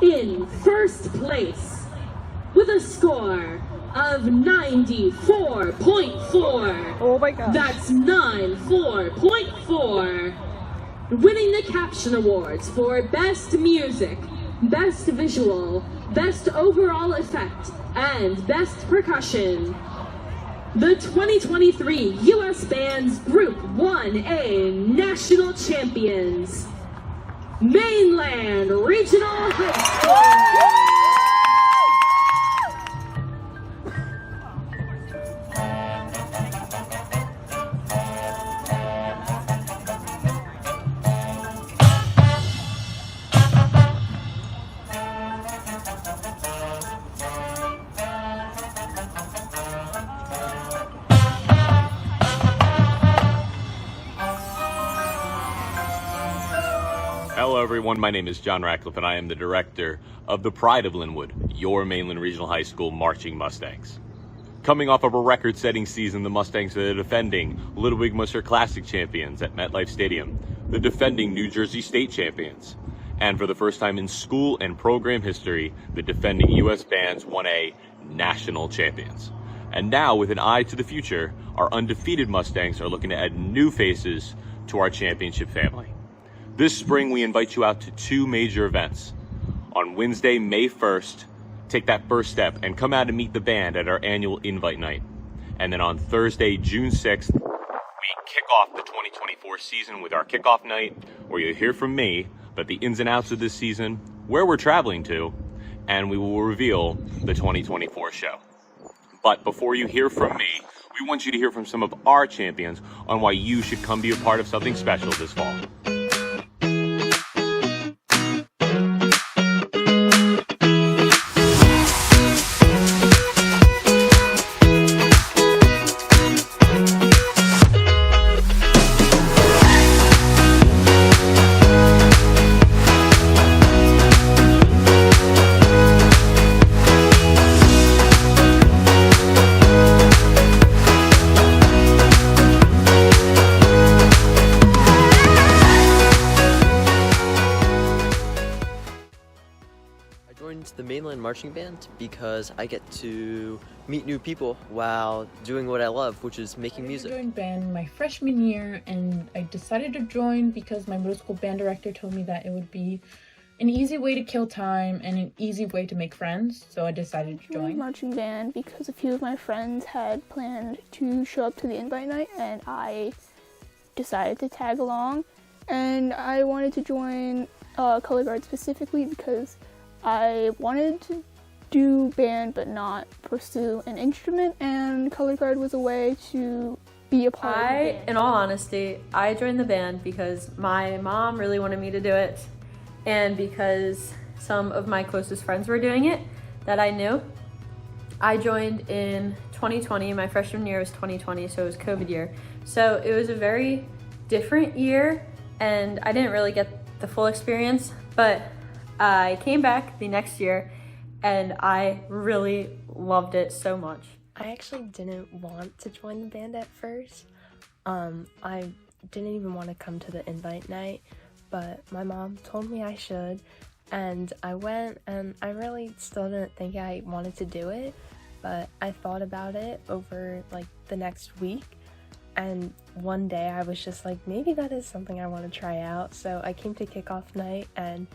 In first place, with a score of 94.4. Oh my gosh. That's 94.4. Winning the Caption Awards for Best Music, Best Visual, Best Overall Effect, and Best Percussion. The 2023 U.S. Bands Group 1A National Champions, Mainland Regional High School. Hello everyone, my name is John Ratcliffe and I am the director of the Pride of Linwood, your Mainland Regional High School marching Mustangs. Coming off of a record-setting season, the Mustangs are the defending Little Big Musser Classic champions at MetLife Stadium, the defending New Jersey State champions, and for the first time in school and program history, the defending U.S. Bands 1A National Champions. And now, with an eye to the future, our undefeated Mustangs are looking to add new faces to our championship family. This spring, we invite you out to two major events. On Wednesday, May 1st, take that first step and come out and meet the band at our annual Invite Night. And then on Thursday, June 6th, we kick off the 2024 season with our kickoff night, where you'll hear from me about the ins and outs of this season, where we're traveling to, and we will reveal the 2024 show. But before you hear from me, we want you to hear from some of our champions on why you should come be a part of something special this fall. The Mainland Marching Band because I get to meet new people while doing what I love, which is making music. I joined band my freshman year, and I decided to join because my middle school band director told me that it would be an easy way to kill time and an easy way to make friends, so I decided to join. Marching band because a few of my friends had planned to show up to the invite night, and I decided to tag along. And I wanted to join color guard specifically because I wanted to do band but not pursue an instrument, and color guard was a way to be a part of the band. In all honesty, I joined the band because my mom really wanted me to do it, and because some of my closest friends were doing it that I knew. I joined in 2020, my freshman year was 2020, so it was COVID year. So it was a very different year, and I didn't really get the full experience, but I came back the next year and I really loved it so much. I actually didn't want to join the band at first. I didn't even want to come to the invite night, but my mom told me I should, and I went, and I really still didn't think I wanted to do it, but I thought about it over like the next week, and one day I was just like, maybe that is something I want to try out. So I came to kickoff night and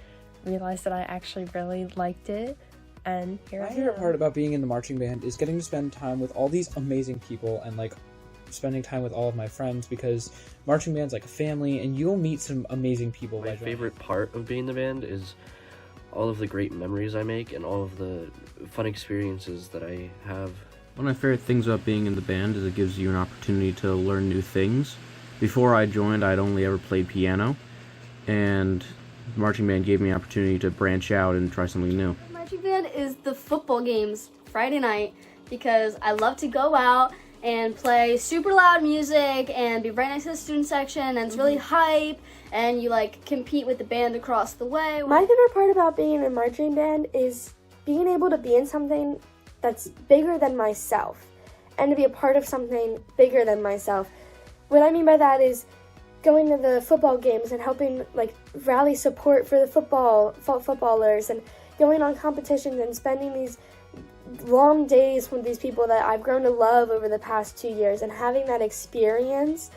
realized that I actually really liked it, and here I am. My favorite part about being in the marching band is getting to spend time with all these amazing people and like spending time with all of my friends, because marching band's like a family and you'll meet some amazing people. My favorite part of being in the band is all of the great memories I make and all of the fun experiences that I have. One of my favorite things about being in the band is it gives you an opportunity to learn new things. Before I joined, I'd only ever played piano, and marching band gave me an opportunity to branch out and try something new. Marching band is the football games Friday night because I love to go out and play super loud music and be right next to the student section, and it's really hype, and you like compete with the band across the way. My favorite part about being in a marching band is being able to be in something that's bigger than myself and to be a part of something bigger than myself. What I mean by that is going to the football games and helping like rally support for the footballers, and going on competitions and spending these long days with these people that I've grown to love over the past 2 years, and having that experience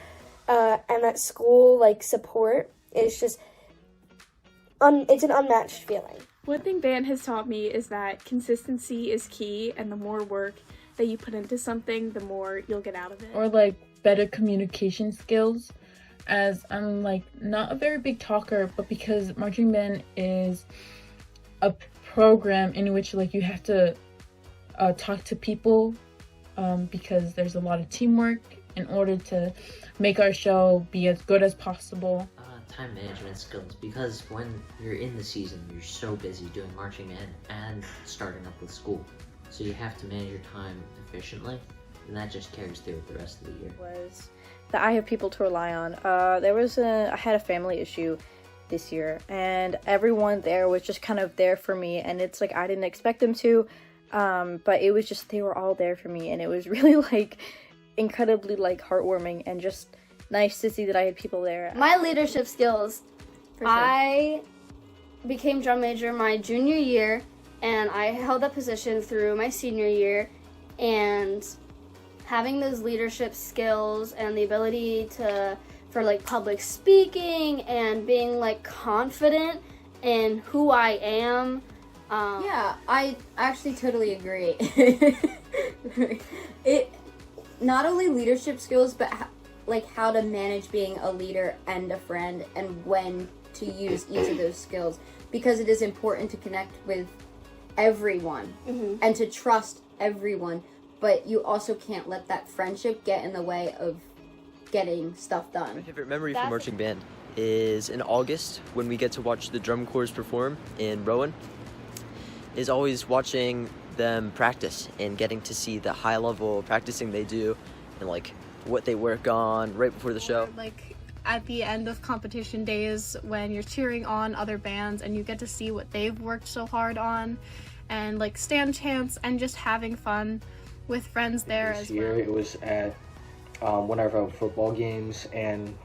and that school like support is just it's an unmatched feeling. One thing band has taught me is that consistency is key, and the more work that you put into something, the more you'll get out of it. Or like better communication skills, as I'm like not a very big talker, but because marching band is a program in which like you have to talk to people because there's a lot of teamwork in order to make our show be as good as possible. Time management skills, because when you're in the season, you're so busy doing marching band and starting up with school. So you have to manage your time efficiently, and that just carries through the rest of the year. Was that I have people to rely on. I had a family issue this year, and everyone there was just kind of there for me, and it's like I didn't expect them to, but it was just they were all there for me, and it was really like incredibly like heartwarming and just nice to see that I had people there. My leadership skills. For sure. I became drum major my junior year, and I held that position through my senior year, and having those leadership skills and the ability for like public speaking and being like confident in who I am. Yeah, I actually totally agree. It not only leadership skills, but like how to manage being a leader and a friend, and when to use each of those skills, because it is important to connect with everyone and to trust everyone, but you also can't let that friendship get in the way of getting stuff done. My favorite memory from marching band is in August when we get to watch the drum corps perform in Rowan. Is always watching them practice and getting to see the high level practicing they do and like what they work on right before the show. Like at the end of competition days when you're cheering on other bands and you get to see what they've worked so hard on, and like stand chants and just having fun with friends there as well. This year it was at one of our football games, and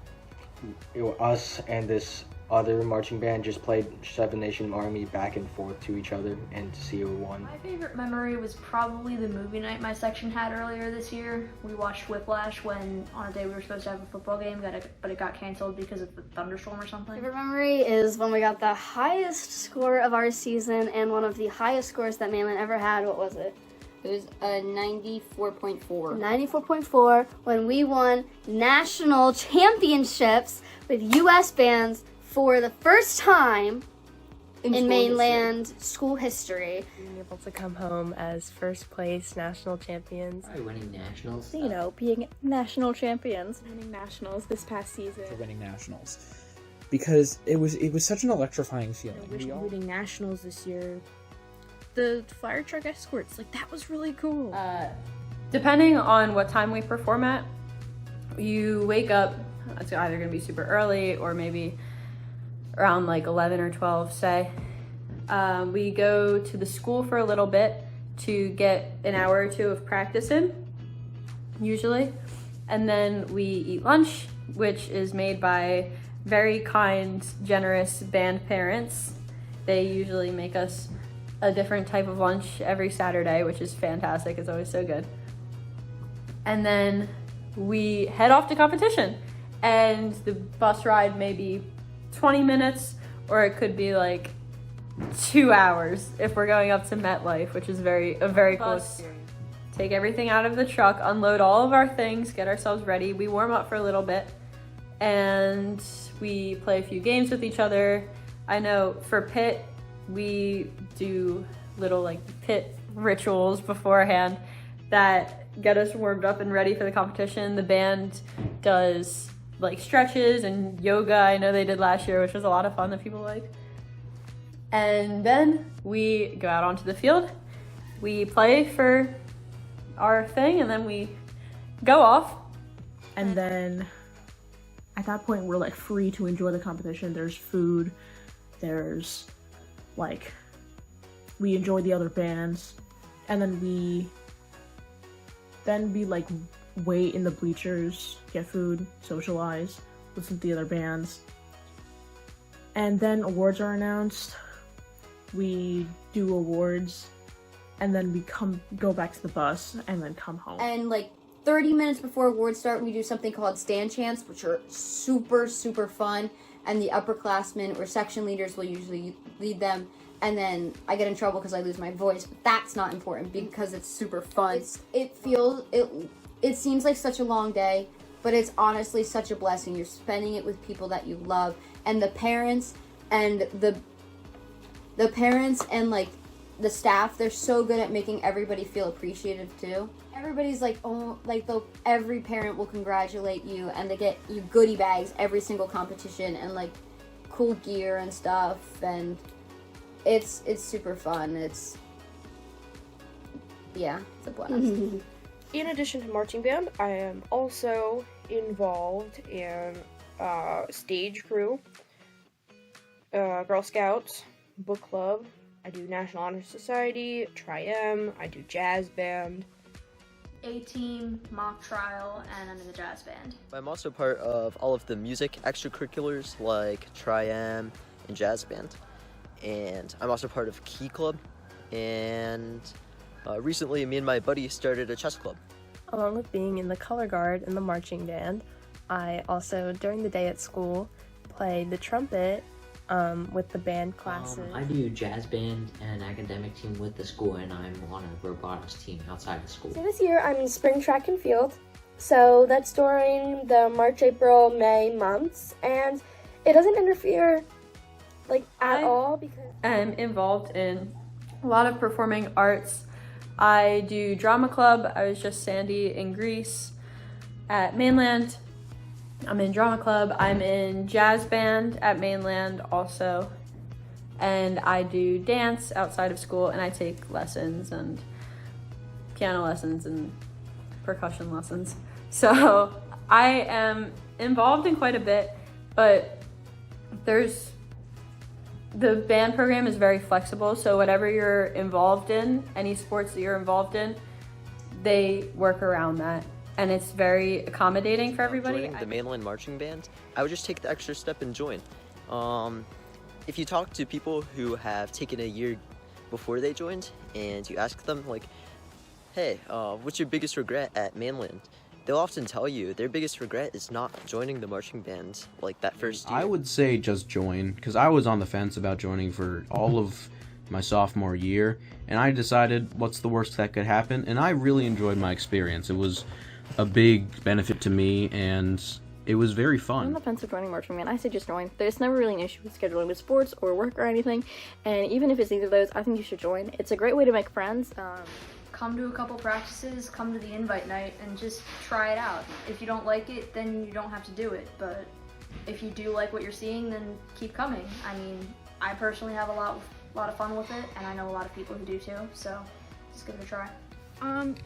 us and this other marching band just played Seven Nation Army back and forth to each other and to see who won. My favorite memory was probably the movie night my section had earlier this year. We watched Whiplash when on a day we were supposed to have a football game, but it got canceled because of the thunderstorm or something. Favorite memory is when we got the highest score of our season and one of the highest scores that Mainland ever had. What was it? It was a 94.4. 94.4 when we won national championships with U.S. bands for the first time in mainland school history. Being able to come home as first place national champions. Probably winning nationals. You know, being national champions. Winning nationals this past season. For winning nationals. Because it was such an electrifying feeling. I wish we were winning nationals this year. The fire truck escorts, like that was really cool. Depending on what time we perform at, you wake up, it's either going to be super early or maybe around like 11 or 12, say. We go to the school for a little bit to get an hour or two of practice in, usually. And then we eat lunch, which is made by very kind, generous band parents. They usually make us a different type of lunch every Saturday, which is fantastic. It's always so good. And then we head off to competition. And the bus ride may be 20 minutes, or it could be like 2 hours if we're going up to MetLife, which is a very cool experience. Take everything out of the truck, unload all of our things, get ourselves ready. We warm up for a little bit, and we play a few games with each other. I know for pit, we do little like pit rituals beforehand that get us warmed up and ready for the competition. The band does like stretches and yoga. I know they did last year, which was a lot of fun that people liked. And then we go out onto the field. We play for our thing, and then we go off. And then at that point, we're like free to enjoy the competition. There's food, there's like, we enjoy the other bands, and then we like wait in the bleachers, get food, socialize, listen to the other bands, and then awards are announced, we do awards, and then we go back to the bus and then come home. And like 30 minutes before awards start, we do something called stand chants, which are super, super fun. And the upperclassmen or section leaders will usually lead them. And then I get in trouble because I lose my voice, but that's not important because it's super fun. It seems like such a long day, but it's honestly such a blessing. You're spending it with people that you love, and the parents and the parents and like the staff, they're so good at making everybody feel appreciative too. Everybody's like, oh, like every parent will congratulate you, and they get you goodie bags every single competition and like cool gear and stuff, and it's super fun. It's a blast. In addition to marching band, I am also involved in stage crew, Girl Scouts, book club. I do National Honor Society, Tri-M, I do jazz band. A-team, mock trial, and I'm in the jazz band. I'm also part of all of the music extracurriculars like Tri-M and jazz band. And I'm also part of Key Club. And recently, me and my buddy started a chess club. Along with being in the color guard and the marching band, I also, during the day at school, play the trumpet with the band classes. I do jazz band and academic team with the school, and I'm on a robotics team outside of school. So this year I'm in spring track and field, so that's during the March, April, May months, and it doesn't interfere like at all because I'm involved in a lot of performing arts. I do drama club. I was just Sandy in Greece at Mainland. I'm in drama club. I'm in jazz band at Mainland also. And I do dance outside of school, and I take lessons and piano lessons and percussion lessons. So I am involved in quite a bit, but the band program is very flexible, so whatever you're involved in, any sports that you're involved in, they work around that. And it's very accommodating for everybody. Joining the Mainland Marching Band, I would just take the extra step and join. If you talk to people who have taken a year before they joined, and you ask them, like, hey, what's your biggest regret at Mainland? They'll often tell you their biggest regret is not joining the marching band like that first year. I would say just join, because I was on the fence about joining for all of my sophomore year, and I decided what's the worst that could happen, and I really enjoyed my experience. It was a big benefit to me, and it was very I'm fun. on the fence of joining marching band. I say just join. There's never really an issue with scheduling with sports or work or anything, and even if it's either of those, I think you should join. It's a great way to make friends. Come to a couple practices, come to the invite night, and just try it out. If you don't like it, then you don't have to do it, but if you do like what you're seeing, then keep coming. I mean, I personally have a lot of fun with it, and I know a lot of people who do too, so just give it a try.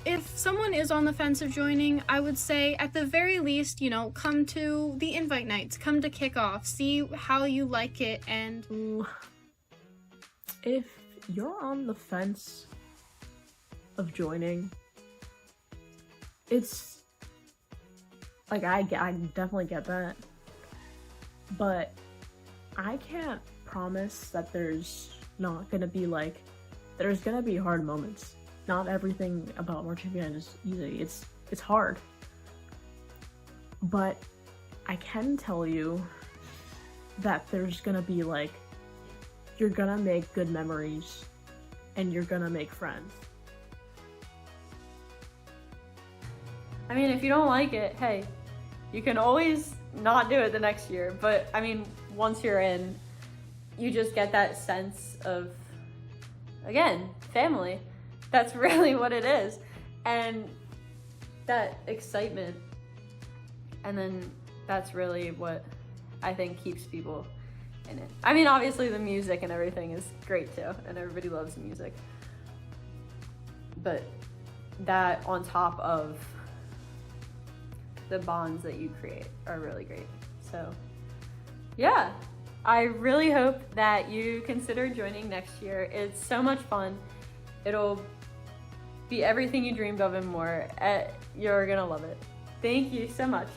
If someone is on the fence of joining, I would say at the very least, come to the invite nights, come to kickoff, see how you like it, and If you're on the fence of joining, it's like I definitely get that, but I can't promise that there's not gonna be there's gonna be hard moments. Not everything about marching band is easy. It's hard, but I can tell you that there's gonna be you're gonna make good memories and you're gonna make friends. I mean, if you don't like it, hey, you can always not do it the next year. But I mean, once you're in, you just get that sense of, again, family. That's really what it is. And that excitement. And then that's really what I think keeps people in it. I mean, obviously the music and everything is great too, and everybody loves the music. But that on top of the bonds that you create are really great. So yeah, I really hope that you consider joining next year. It's so much fun. It'll be everything you dreamed of and more. You're gonna love it. Thank you so much.